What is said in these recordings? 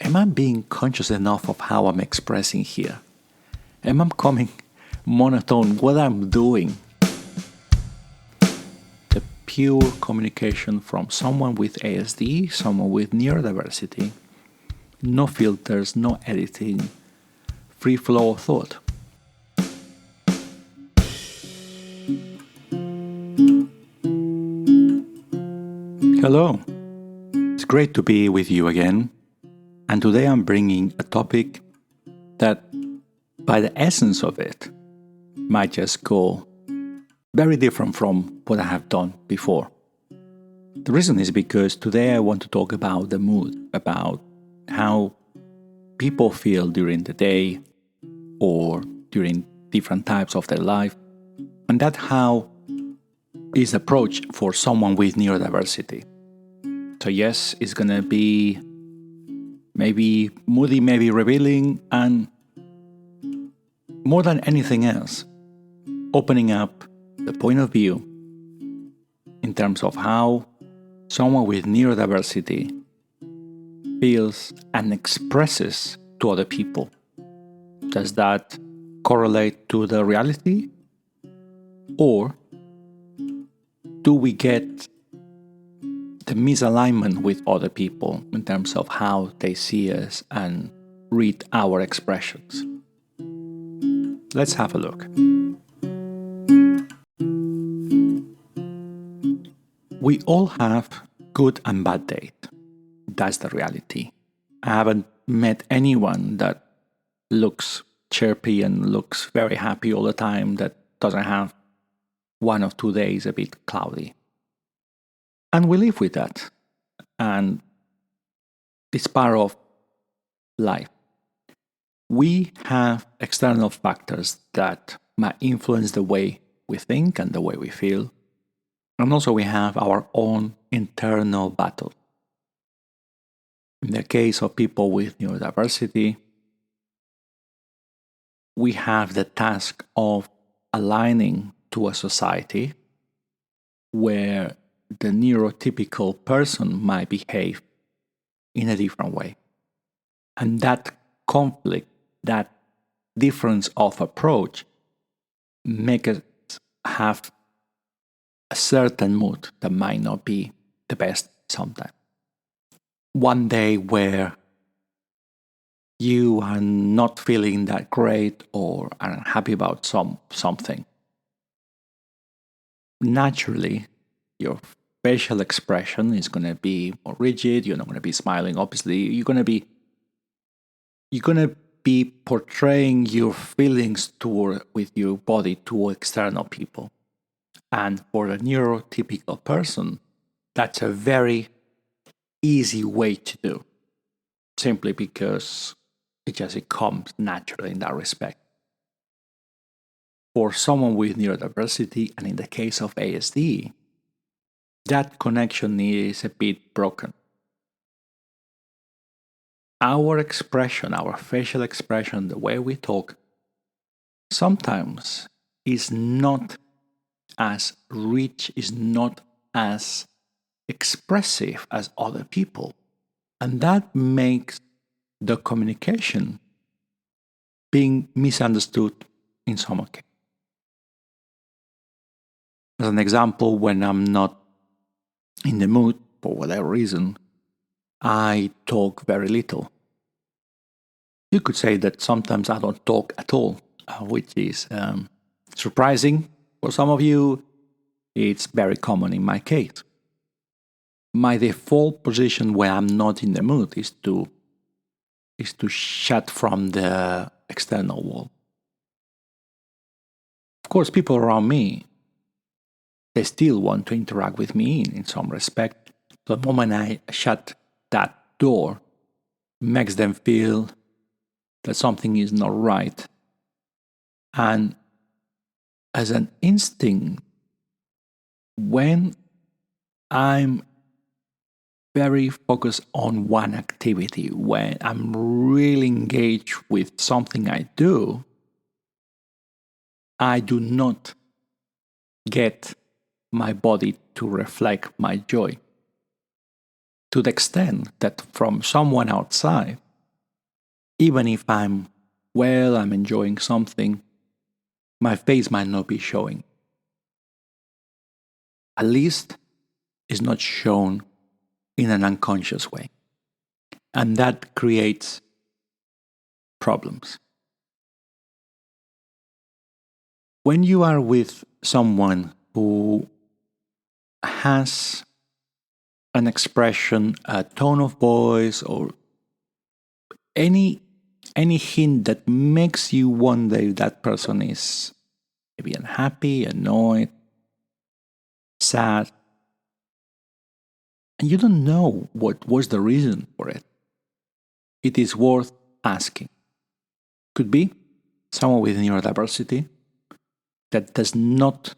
am I being conscious enough of how I'm expressing here? Am I coming monotone what I'm doing? The pure communication from someone with ASD, someone with neurodiversity, no filters, no editing, free flow of thought. Hello, it's great to be with you again, and today I'm bringing a topic that, by the essence of it, might just go very different from what I have done before. The reason is because today I want to talk about the mood, about how people feel during the day or during different types of their life, and that how is approached for someone with neurodiversity. So yes, it's going to be maybe moody, maybe revealing, and more than anything else, opening up the point of view in terms of how someone with neurodiversity feels and expresses to other people. Does that correlate to the reality? Or do we get the misalignment with other people in terms of how they see us and read our expressions? Let's have a look. We all have good and bad days. That's the reality. I haven't met anyone that looks chirpy and looks very happy all the time that doesn't have 1 or 2 days a bit cloudy. And we live with that. And it's part of life. We have external factors that might influence the way we think and the way we feel. And also we have our own internal battle. In the case of people with neurodiversity, we have the task of aligning to a society where the neurotypical person might behave in a different way. And that conflict, that difference of approach, makes us have a certain mood that might not be the best sometimes. One day where you are not feeling that great or are unhappy about something, naturally, your facial expression is going to be more rigid. You're not going to be smiling. Obviously, you're going to be portraying your feelings with your body to external people. And for a neurotypical person, that's a very easy way to do, simply because it comes naturally in that respect. For someone with neurodiversity, and in the case of ASD, that connection is a bit broken. Our expression, our facial expression, the way we talk, sometimes is not as rich, is not as expressive as other people. And that makes the communication being misunderstood in some cases. As an example, when I'm not in the mood, for whatever reason, I talk very little. You could say that sometimes I don't talk at all, which is surprising for some of you. It's very common in my case. My default position when I'm not in the mood is to shut from the external world. Of course, people around me, they still want to interact with me in some respect. The moment I shut that door, makes them feel that something is not right. And as an instinct, when I'm very focused on one activity, when I'm really engaged with something I do not get my body to reflect my joy. To the extent that from someone outside, Even if I'm enjoying something, my face might not be showing. At least it's not shown in an unconscious way. And that creates problems. When you are with someone who has an expression, a tone of voice, or any hint that makes you wonder if that person is maybe unhappy, annoyed, sad, and you don't know what was the reason for it, it is worth asking. Could be someone with neurodiversity that does not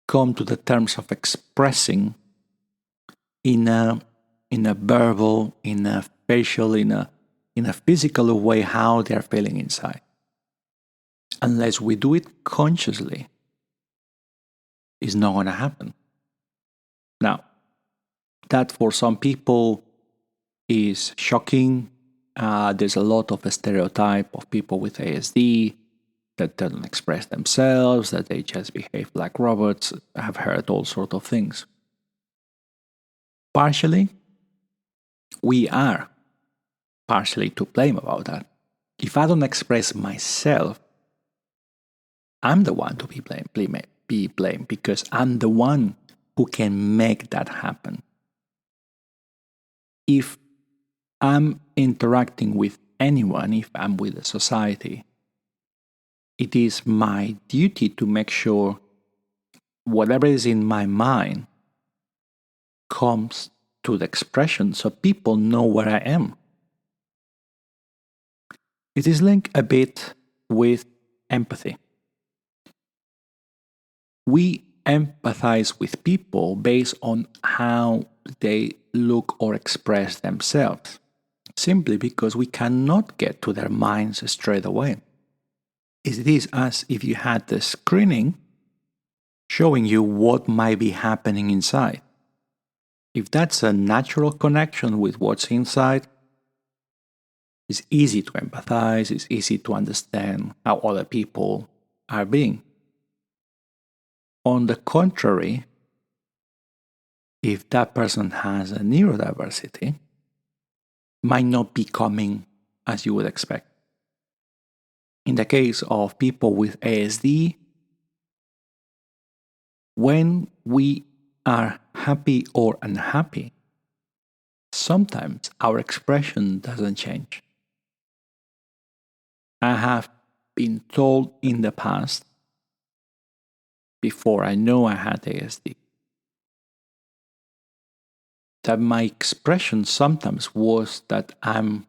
come to the terms of expressing in a verbal, in a facial, in a physical way how they are feeling inside. Unless we do it consciously, it's not going to happen. Now, that for some people is shocking. There's a lot of a stereotype of people with ASD that don't express themselves, that they just behave like robots. I have heard all sorts of things. Partially, we are partially to blame about that. If I don't express myself, I'm the one to be blamed because I'm the one who can make that happen. If I'm interacting with anyone, if I'm with a society, it is my duty to make sure whatever is in my mind comes to the expression so people know where I am. It is linked a bit with empathy. We empathize with people based on how they look or express themselves, simply because we cannot get to their minds straight away. It is as if you had the screening showing you what might be happening inside. If that's a natural connection with what's inside, it's easy to empathize, it's easy to understand how other people are being. On the contrary, if that person has a neurodiversity, might not be coming as you would expect. In the case of people with ASD, when we are happy or unhappy, sometimes our expression doesn't change. I have been told in the past, before I know I had ASD, that my expression sometimes was that I'm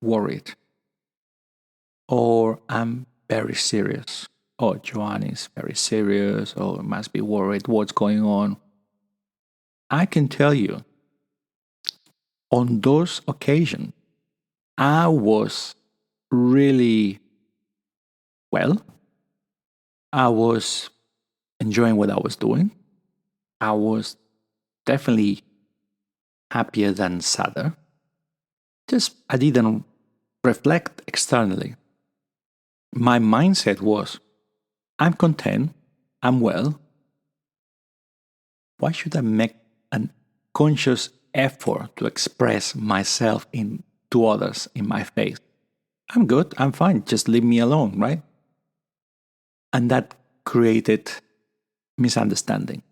worried or I'm very serious. Oh, Joanne is very serious, or must be worried, what's going on? I can tell you, on those occasions, I was really well. I was enjoying what I was doing. I was definitely happier than sadder. Just I didn't reflect externally. My mindset was, I'm content, I'm well. Why should I make a conscious effort to express myself to others in my face? I'm good, I'm fine, just leave me alone, right? And that created misunderstanding.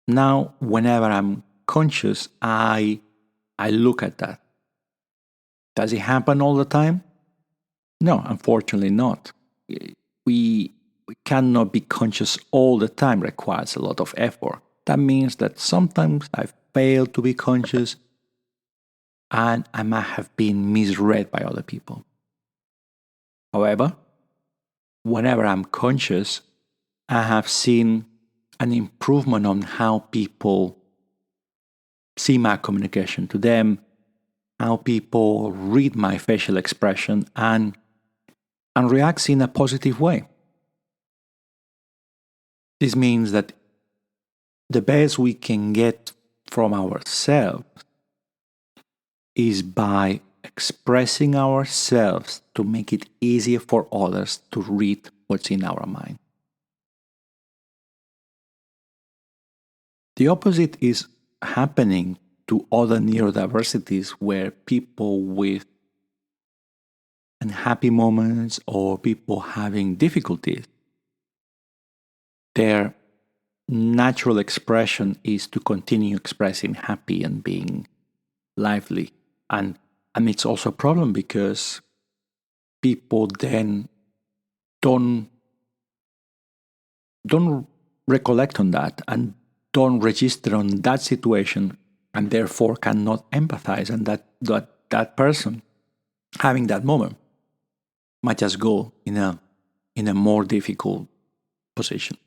Now, whenever I'm conscious, I look at that. Does it happen all the time? No, unfortunately not. We cannot be conscious all the time, requires a lot of effort. That means that sometimes I fail to be conscious and I might have been misread by other people. However, whenever I'm conscious, I have seen an improvement on how people see my communication to them, how people read my facial expression and reacts in a positive way. This means that the best we can get from ourselves is by expressing ourselves to make it easier for others to read what's in our mind. The opposite is happening to other neurodiversities where people with unhappy moments or people having difficulties, their natural expression is to continue expressing happy and being lively. And it's also a problem because people then don't recollect on that and don't register on that situation, and therefore cannot empathize, and that person having that moment might just go in a more difficult position.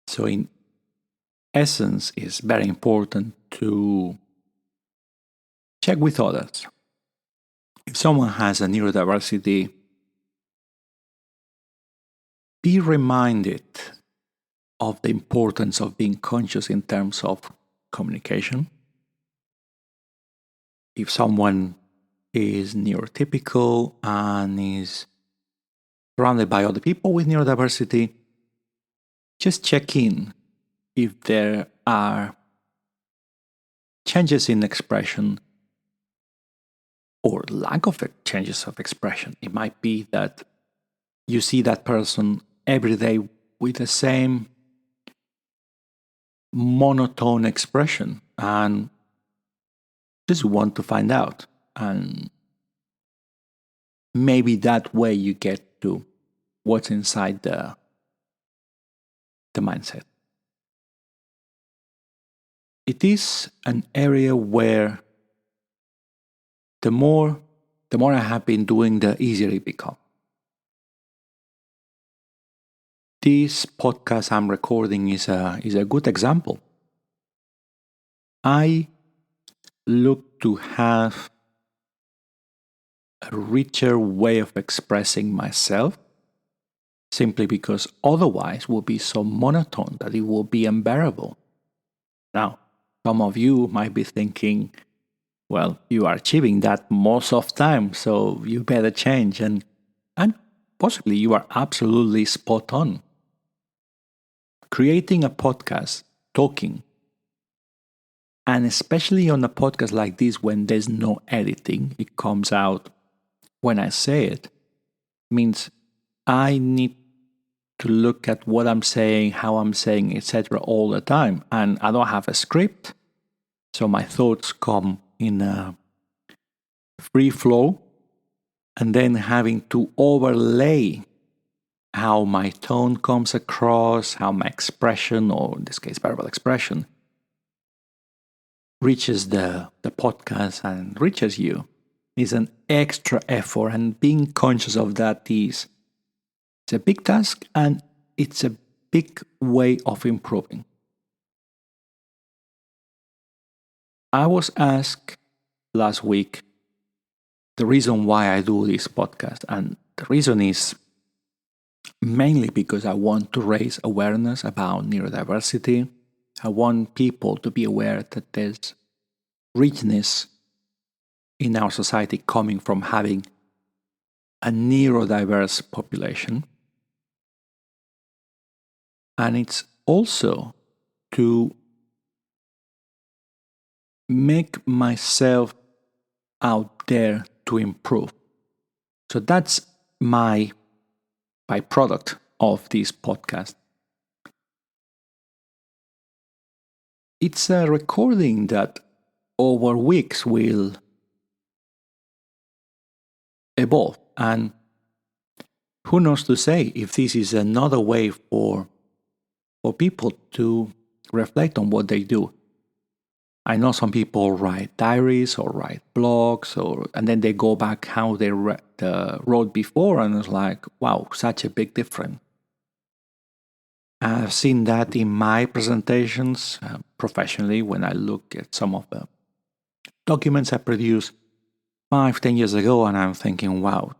So in essence, it's very important to check with others. If someone has a neurodiversity, be reminded of the importance of being conscious in terms of communication. If someone is neurotypical and is surrounded by other people with neurodiversity, just check in if there are changes in expression or lack of changes of expression. It might be that you see that person every day with the same monotone expression and just want to find out. And maybe that way you get to what's inside the mindset. It is an area where the more I have been doing, the easier it becomes. This podcast I'm recording is a good example. I look to have a richer way of expressing myself simply because otherwise it will be so monotone that it will be unbearable. Now, some of you might be thinking, well, you are achieving that most of the time, so you better change. And possibly you are absolutely spot on. Creating a podcast, talking, and especially on a podcast like this when there's no editing, it comes out when I say it, means I need to look at what I'm saying, how I'm saying, etc. all the time. And I don't have a script, so my thoughts come in a free flow, and then having to overlay how my tone comes across, how my expression, or in this case verbal expression, reaches the podcast and reaches you is an extra effort, and being conscious of that it's a big task and it's a big way of improving. I was asked last week the reason why I do this podcast, and the reason is mainly because I want to raise awareness about neurodiversity. I want people to be aware that there's richness in our society coming from having a neurodiverse population. And it's also to make myself out there to improve. So that's my byproduct of this podcast. It's a recording that over weeks will evolve, and who knows to say if this is another way for people to reflect on what they do. I know some people write diaries or write blogs, and then they go back how they wrote before, and it's like, wow, such a big difference. I've seen that in my presentations professionally when I look at some of the documents I produced 5-10 years ago, and I'm thinking, wow,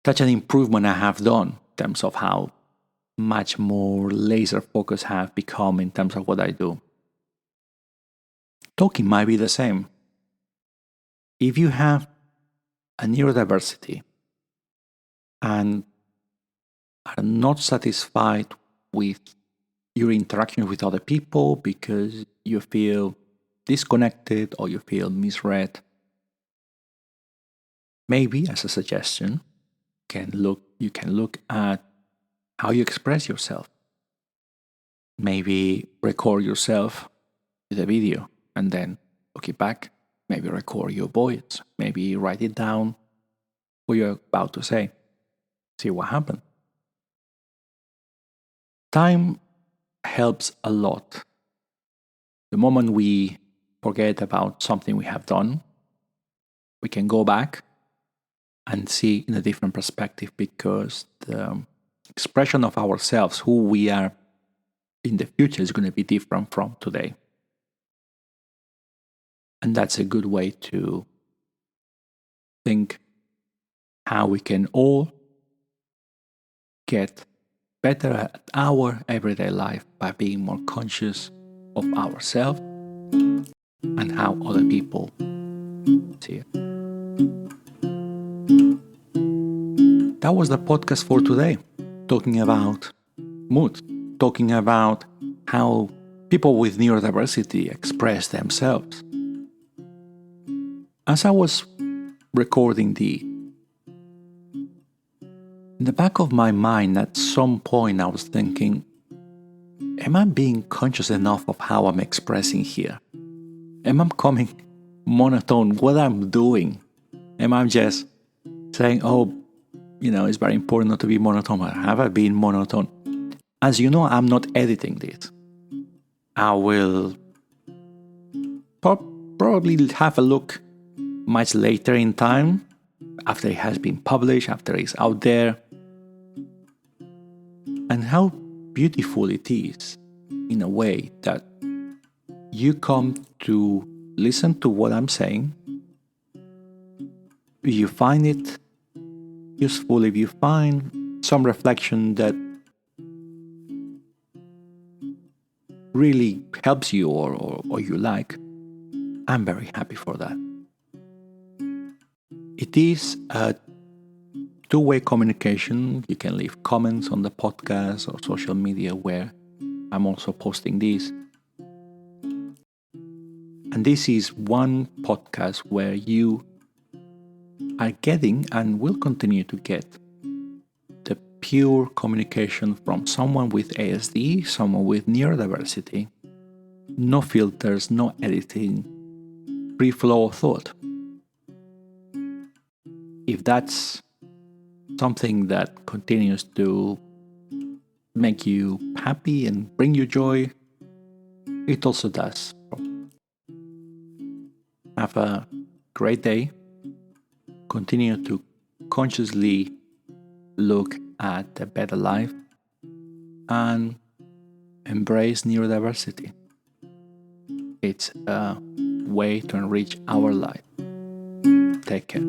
such an improvement I have done in terms of how much more laser focused I have become in terms of what I do. talking might be the same. If you have a neurodiversity and are not satisfied with your interaction with other people because you feel disconnected or you feel misread, maybe as a suggestion, you can look at how you express yourself. Maybe record yourself with a video and then look it back. Maybe record your voice. Maybe write it down what you're about to say. See what happened. Time helps a lot. The moment we forget about something we have done, we can go back and see in a different perspective, because the expression of ourselves, who we are in the future, is going to be different from today. And that's a good way to think how we can all get better at our everyday life by being more conscious of ourselves and how other people see it. That was the podcast for today, talking about mood, talking about how people with neurodiversity express themselves. As I was recording in the back of my mind, at some point I was thinking, am I being conscious enough of how I'm expressing here? Am I becoming monotone what I'm doing? Am I just saying, it's very important not to be monotone? Have I been monotone? As you know, I'm not editing this. I will probably have a look much later in time, after it has been published, after it's out there, and how beautiful it is, in a way, that you come to listen to what I'm saying. If you find it useful, if you find some reflection that really helps you or you like, I'm very happy for that. It is a two-way communication. You can leave comments on the podcast or social media where I'm also posting this. And this is one podcast where you are getting and will continue to get the pure communication from someone with ASD, someone with neurodiversity. No filters, no editing, free flow of thought. If that's something that continues to make you happy and bring you joy, it also does. Have a great day. Continue to consciously look at a better life and embrace neurodiversity. It's a way to enrich our life. Take care.